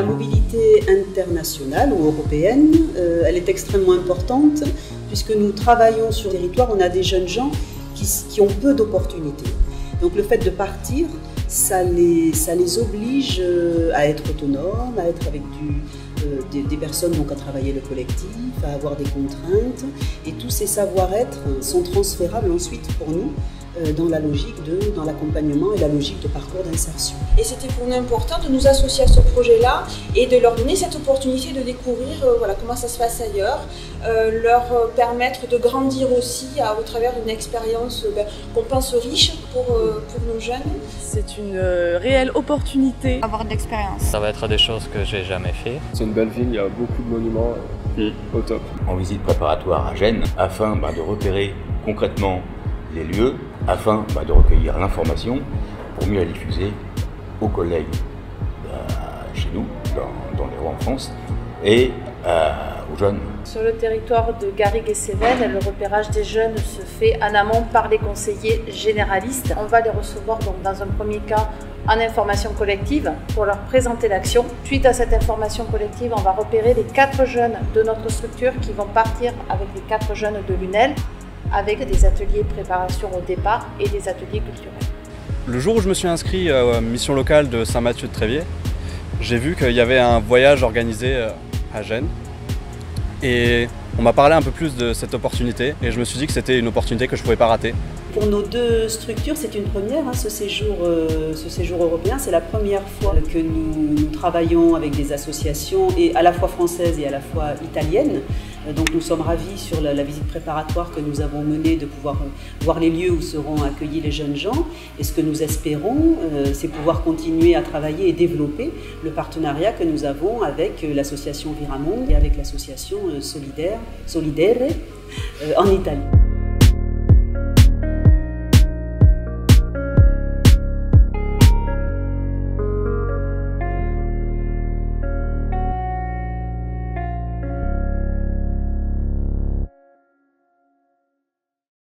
La mobilité internationale ou européenne, elle est extrêmement importante puisque nous travaillons sur le territoire, on a des jeunes gens qui ont peu d'opportunités. Donc le fait de partir, ça les oblige à être autonomes, à être avec des personnes donc à travailler le collectif, à avoir des contraintes. Et tous ces savoir-être sont transférables ensuite pour nous dans la logique dans l'accompagnement et la logique de parcours d'insertion. Et c'était pour nous important de nous associer à ce projet-là et de leur donner cette opportunité de découvrir voilà, comment ça se passe ailleurs, leur permettre de grandir aussi au travers d'une expérience qu'on pense riche pour nos jeunes. C'est une réelle opportunité d'avoir de l'expérience. Ça va être des choses que j'ai jamais fait. C'est une belle ville, il y a beaucoup de monuments au top. En visite préparatoire à Gênes, afin de repérer concrètement les lieux, afin de recueillir l'information pour mieux la diffuser aux collègues chez nous, dans les Hauts en France, et aux jeunes. Sur le territoire de Garrigues et Cévennes, le repérage des jeunes se fait en amont par les conseillers généralistes. On va les recevoir donc dans un premier cas en information collective pour leur présenter l'action. Suite à cette information collective, on va repérer les 4 jeunes de notre structure qui vont partir avec les 4 jeunes de l'UNEL, avec des ateliers préparation au départ et des ateliers culturels. Le jour où je me suis inscrit à mission locale de Saint-Mathieu-de-Tréviers, j'ai vu qu'il y avait un voyage organisé à Gênes et on m'a parlé un peu plus de cette opportunité et je me suis dit que c'était une opportunité que je ne pouvais pas rater. Pour nos 2 structures, c'est une première, ce séjour européen. C'est la première fois que nous travaillons avec des associations et à la fois françaises et à la fois italiennes. Donc nous sommes ravis sur la visite préparatoire que nous avons menée de pouvoir voir les lieux où seront accueillis les jeunes gens. Et ce que nous espérons, c'est pouvoir continuer à travailler et développer le partenariat que nous avons avec l'association Viramonde et avec l'association Solidere en Italie.